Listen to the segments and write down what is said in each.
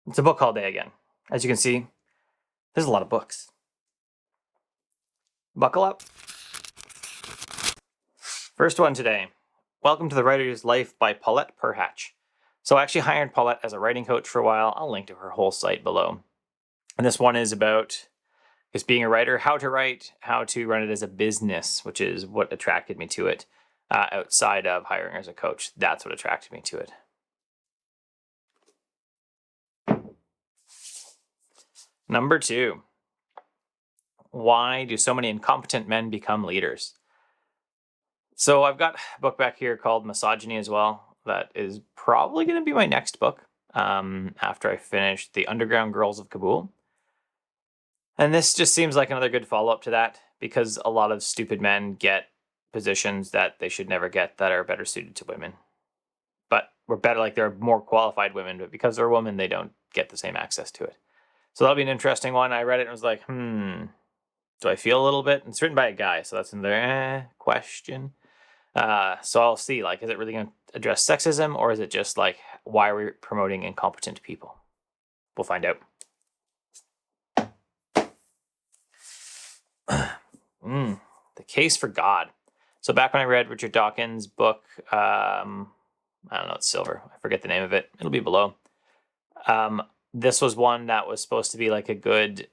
It's a book all day again. As you can see, there's a lot of books. Buckle up. First one today. Welcome to the Writer's Life by Paulette Perhatch. So I actually hired Paulette as a writing coach for a while. I'll link to her whole site below. And this one is about just being a writer, how to write, how to run it as a business, which is what attracted me to it. Outside of hiring as a coach, that's what attracted me to it. Number 2. Why do so many incompetent men become leaders? So I've got a book back here called Misogyny as well. That is probably going to be my next book after I finish The Underground Girls of Kabul. And this just seems like another good follow-up to that, because a lot of stupid men get positions that they should never get that are better suited to women. But we're better, like they're more qualified women, but because they're women, they don't get the same access to it. So that'll be an interesting one. I read it and was like, do I feel a little bit? And it's written by a guy, so that's another question. So I'll see, like, is it really going to address sexism, or is it just like, why are we promoting incompetent people? We'll find out. The Case for God. So back when I read Richard Dawkins' book, I don't know, it's silver. I forget the name of it. It'll be below. This was one that was supposed to be like a good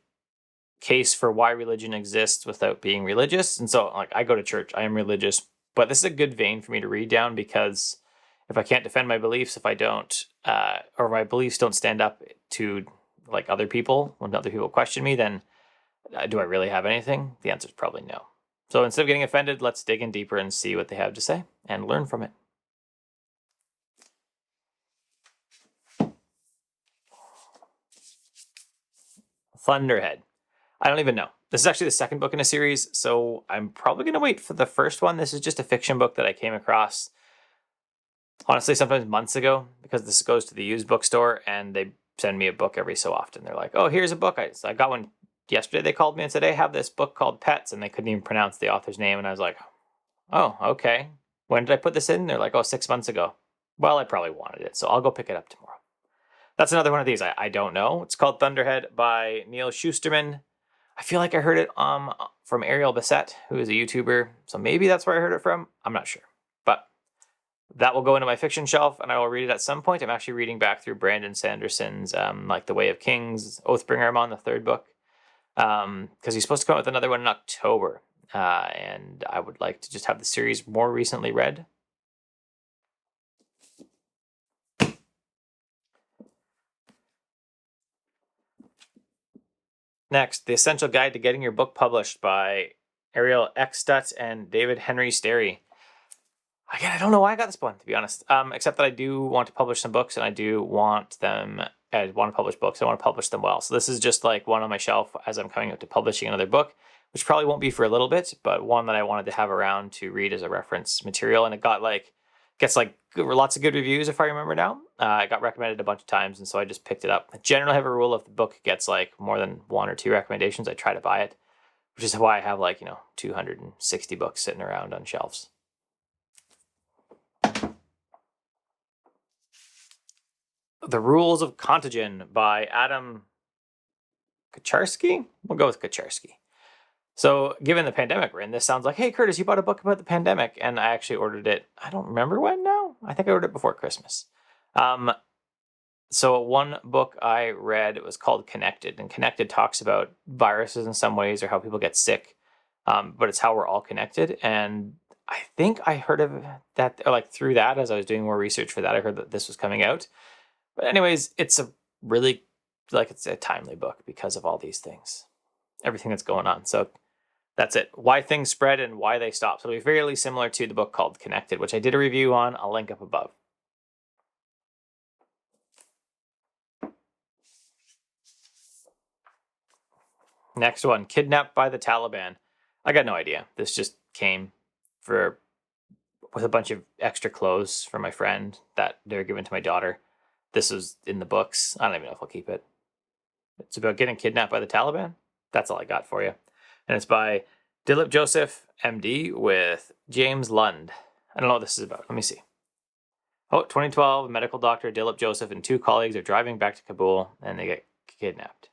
case for why religion exists without being religious. And so, like, I go to church, I am religious, but this is a good vein for me to read down, because if I can't defend my beliefs, if I don't, or my beliefs don't stand up to like other people, when other people question me, then do I really have anything? The answer is probably no. So instead of getting offended, let's dig in deeper and see what they have to say and learn from it. Thunderhead. I don't even know. This is actually the second book in a series, so I'm probably going to wait for the first one. This is just a fiction book that I came across, honestly, sometimes months ago, because this goes to the used bookstore and they send me a book every so often. They're like, oh, here's a book. I got one yesterday. They called me and said, hey, I have this book called Pets, and they couldn't even pronounce the author's name. And I was like, oh, okay. When did I put this in? They're like, oh, 6 months ago. Well, I probably wanted it, so I'll go pick it up tomorrow. That's another one of these. I don't know. It's called Thunderhead by Neil Schusterman. I feel like I heard it from Ariel Bissett, who is a YouTuber. So maybe that's where I heard it from. I'm not sure. But that will go into my fiction shelf, and I will read it at some point. I'm actually reading back through Brandon Sanderson's like The Way of Kings, Oathbringer. I'm on the 3rd book, because he's supposed to come out with another one in October. And I would like to just have the series more recently read. Next, The Essential Guide to Getting Your Book Published by Ariel Eckstadt and David Henry Sterry. Again, I don't know why I got this one, to be honest, except that I do want to publish some books, and I do want them, I want to publish books, I want to publish them well. So this is just like one on my shelf as I'm coming up to publishing another book, which probably won't be for a little bit, but one that I wanted to have around to read as a reference material. And it gets lots of good reviews, if I remember now. It got recommended a bunch of times, and so I just picked it up. I generally have a rule: if the book gets like more than 1 or 2 recommendations, I try to buy it, which is why I have 260 books sitting around on shelves. The Rules of Contagion by Adam Kaczarski? We'll go with Kaczarski. So given the pandemic we're in, this sounds like, hey, Curtis, you bought a book about the pandemic. And I actually ordered it. I don't remember when now. I think I ordered it before Christmas. So one book I read, it was called Connected. And Connected talks about viruses in some ways, or how people get sick. But it's how we're all connected. And I think I heard of that, through that, as I was doing more research for that, I heard that this was coming out. But anyways, it's a really, it's a timely book because of all these things. Everything that's going on. So that's it. Why things spread and why they stop. So it'll be fairly similar to the book called Connected, which I did a review on. I'll link up above. Next one, Kidnapped by the Taliban. I got no idea. This just came with a bunch of extra clothes for my friend that they were given to my daughter. This was in the books. I don't even know if I'll keep it. It's about getting kidnapped by the Taliban. That's all I got for you. And it's by Dilip Joseph, MD, with James Lund. I don't know what this is about. Let me see. Oh, 2012, medical doctor Dilip Joseph and 2 colleagues are driving back to Kabul and they get kidnapped.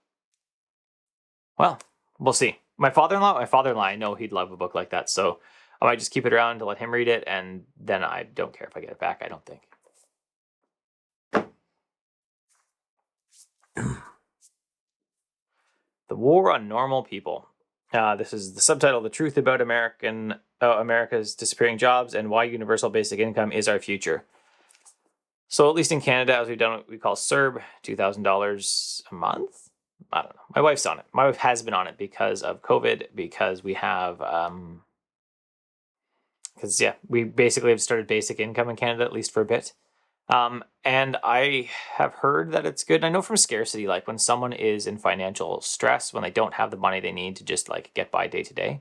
Well, we'll see. My father-in-law, I know he'd love a book like that, so I might just keep it around to let him read it, and then I don't care if I get it back, I don't think. The War on Normal People. This is the subtitle, The Truth About America's Disappearing Jobs and Why Universal Basic Income is Our Future. So at least in Canada, as we've done what we call CERB, $2,000 a month? I don't know. My wife's on it. My wife has been on it because of COVID, because we have, we basically have started basic income in Canada, at least for a bit. And I have heard that it's good. I know from scarcity, like when someone is in financial stress, when they don't have the money they need to just like get by day to day,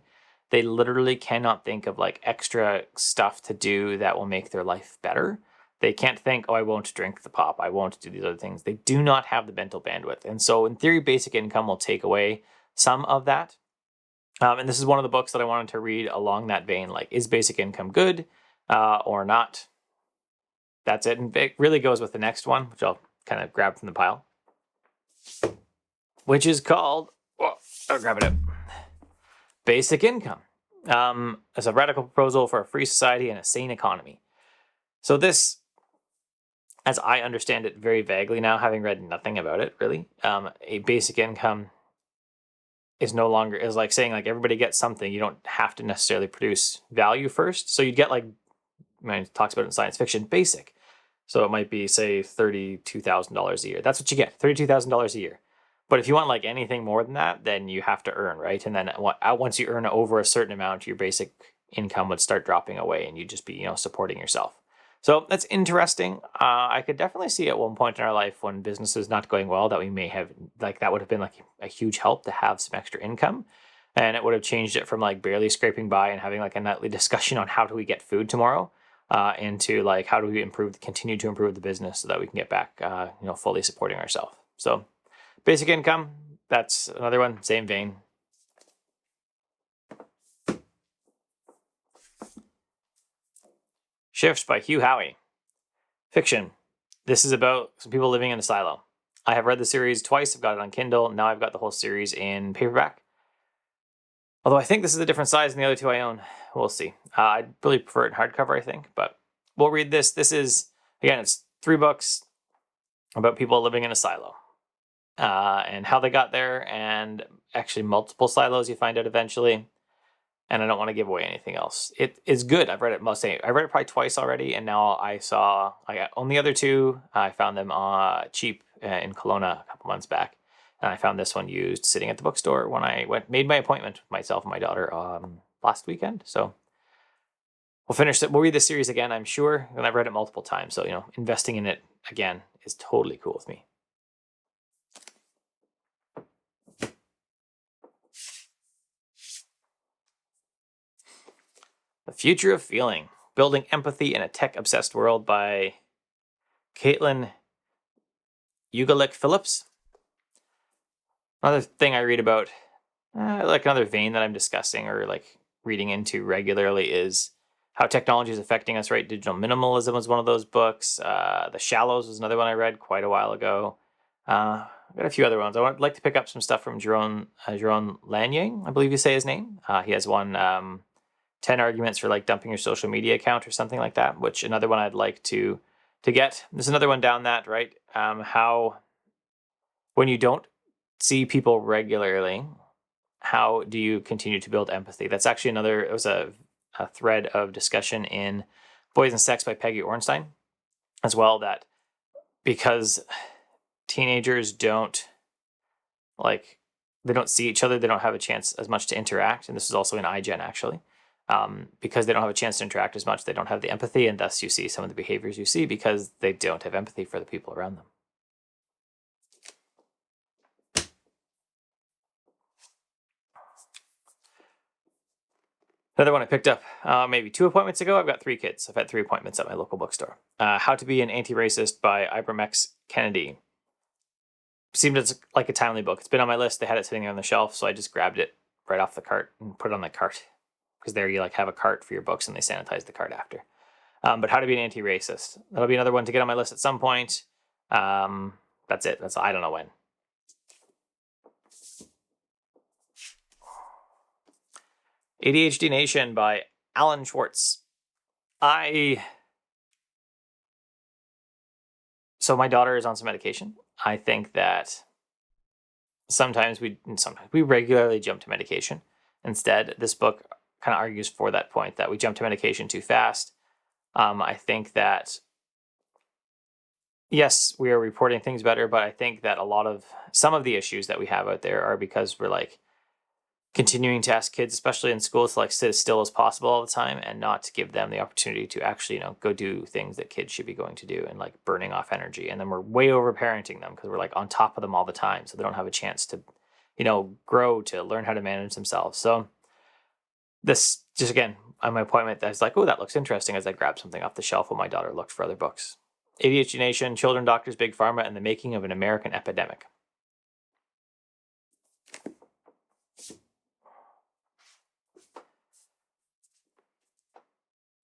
they literally cannot think of like extra stuff to do that will make their life better. They can't think, oh, I won't drink the pop, I won't do these other things. They do not have the mental bandwidth. And so in theory, basic income will take away some of that. And this is one of the books that I wanted to read along that vein. Like, is basic income good or not? That's it. And it really goes with the next one, which I'll kind of grab from the pile, which is called, I'll grab it out. Basic Income as a radical proposal for a free society and a sane economy. So this, as I understand it very vaguely now, having read nothing about it really, a basic income is no longer, is like saying like everybody gets something. You don't have to necessarily produce value first. So you'd get like, it talks about it in science fiction, basic. So it might be, say, $32,000 a year. That's what you get, $32,000 a year. But if you want like anything more than that, then you have to earn, right? And then once you earn over a certain amount, your basic income would start dropping away and you'd just be, supporting yourself. So that's interesting. I could definitely see at one point in our life when business is not going well that we may have, like, that would have been like a huge help to have some extra income. And it would have changed it from like barely scraping by and having like a nightly discussion on how do we get food tomorrow into like how do we continue to improve the business so that we can get back, fully supporting ourselves. So basic income, that's another one, same vein. Shifts by Hugh Howey. Fiction. This is about some people living in a silo. I have read the series twice. I've got it on Kindle. Now I've got the whole series in paperback. Although I think this is a different size than the other two I own. We'll see. I'd really prefer it in hardcover, I think. But we'll read this. This is, again, it's 3 books about people living in a silo. And how they got there, and actually multiple silos you find out eventually. And I don't want to give away anything else. It is good. I've read it I read it probably twice already, and now I own the other 2. I found them cheap in Kelowna a couple months back. And I found this one used sitting at the bookstore when I made my appointment with myself and my daughter last weekend. So we'll finish it. We'll read this series again, I'm sure. And I've read it multiple times. So, investing in it again is totally cool with me. The Future of Feeling, Building Empathy in a Tech-Obsessed World by Caitlin Ugalik Phillips. Another thing I read about, like another vein that I'm discussing or like reading into regularly, is how technology is affecting us, right? Digital Minimalism was one of those books. The Shallows was another one I read quite a while ago. I've got a few other ones. I would like to pick up some stuff from Jaron Lanier, I believe you say his name. He has one, 10 arguments for like dumping your social media account or something like that, which another one I'd like to get. There's another one down that, right? How when you don't see people regularly, how do you continue to build empathy? That's actually it was a thread of discussion in Boys and Sex by Peggy Ornstein as well, that because teenagers don't they don't see each other, they don't have a chance as much to interact. And this is also in iGen actually. Because they don't have a chance to interact as much, they don't have the empathy, and thus you see some of the behaviors you see because they don't have empathy for the people around them. Another one I picked up maybe 2 appointments ago. I've got 3 kids. I've had 3 appointments at my local bookstore. How to Be an Antiracist by Ibram X. Kennedy. Seemed like a timely book. It's been on my list. They had it sitting there on the shelf, so I just grabbed it right off the cart and put it on the cart. Because there you have a cart for your books and they sanitize the cart after. But How to Be an Anti-Racist. That'll be another one to get on my list at some point. That's it. I don't know when. ADHD Nation by Alan Schwartz. So my daughter is on some medication. I think that sometimes we regularly jump to medication. Instead, this book kind of argues for that point, that we jump to medication too fast. I think that, yes, we are reporting things better, but I think that some of the issues that we have out there are because we're like continuing to ask kids, especially in school, to like sit as still as possible all the time and not to give them the opportunity to actually, go do things that kids should be going to do, and like burning off energy. And then we're way over parenting them because we're like on top of them all the time. So they don't have a chance to, grow, to learn how to manage themselves. So this just, again, on my appointment, I was like, oh, that looks interesting, as I grabbed something off the shelf while my daughter looked for other books. ADHD Nation, Children, Doctors, Big Pharma, and the Making of an American Epidemic.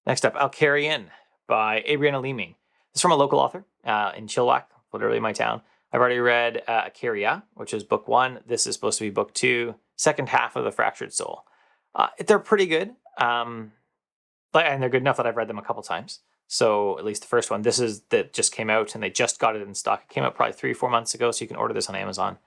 Next up, I'll Carry In by Abriana Leeming. This is from a local author in Chilliwack, literally my town. I've already read Akaria, which is book 1. This is supposed to be book 2, second half of The Fractured Soul. They're pretty good. And they're good enough that I've read them a couple times. So at least the first one, that just came out, and they just got it in stock. It came out probably 3 or 4 months ago, so you can order this on Amazon.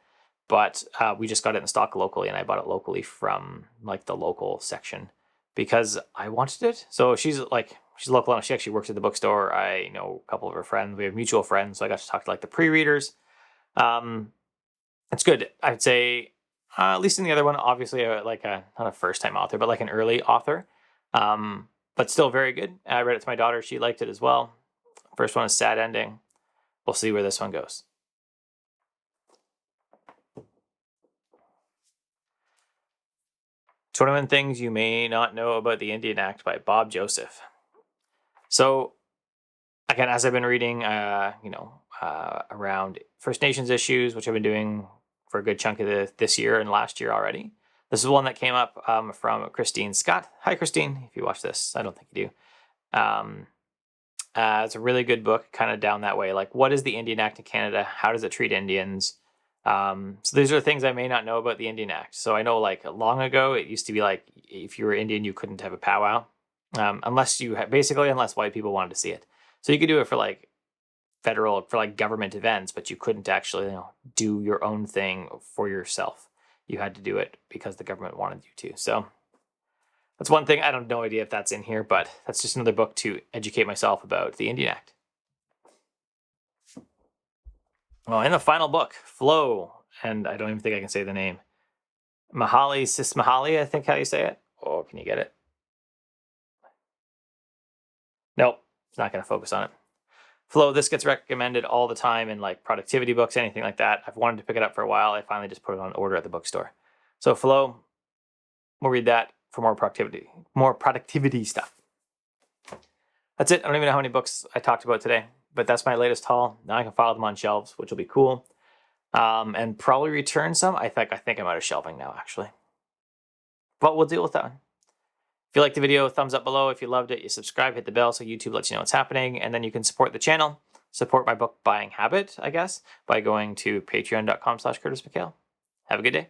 But we just got it in stock locally, and I bought it locally from like the local section because I wanted it. So she's local enough. She actually works at the bookstore. I know a couple of her friends. We have mutual friends, so I got to talk to like the pre-readers. It's good. I'd say, at least in the other one, obviously not a first-time author, but like an early author. But still very good. I read it to my daughter. She liked it as well. First one is sad ending. We'll see where this one goes. 21 Things You May Not Know About the Indian Act by Bob Joseph. So, again, as I've been reading, around First Nations issues, which I've been doing for a good chunk of this year and last year already. This is one that came up from Christine Scott. Hi, Christine, if you watch this. I don't think you do. It's a really good book, kind of down that way. Like, what is the Indian Act in Canada? How does it treat Indians? So these are things I may not know about the Indian Act. So I know, like, long ago, it used to be like, if you were Indian, you couldn't have a powwow. Unless white people wanted to see it. So you could do it for like government events, but you couldn't actually, do your own thing for yourself. You had to do it because the government wanted you to. So that's one thing. I have no idea if that's in here, but that's just another book to educate myself about the Indian Act. Well, in the final book, Flow, and I don't even think I can say the name. Mahali Sismahali, I think how you say it. Oh, can you get it? Nope, it's not going to focus on it. Flow, this gets recommended all the time in like productivity books, anything like that. I've wanted to pick it up for a while. I finally just put it on order at the bookstore. So Flow, we'll read that for more productivity stuff. That's it. I don't even know how many books I talked about today, but that's my latest haul. Now I can file them on shelves, which will be cool. And probably return some. I think I'm out of shelving now, actually. But we'll deal with that one. If you liked the video, thumbs up below. If you loved it, you subscribe, hit the bell so YouTube lets you know what's happening. And then you can support the channel, support my book buying habit, I guess, by going to patreon.com/CurtisMcHale. Have a good day.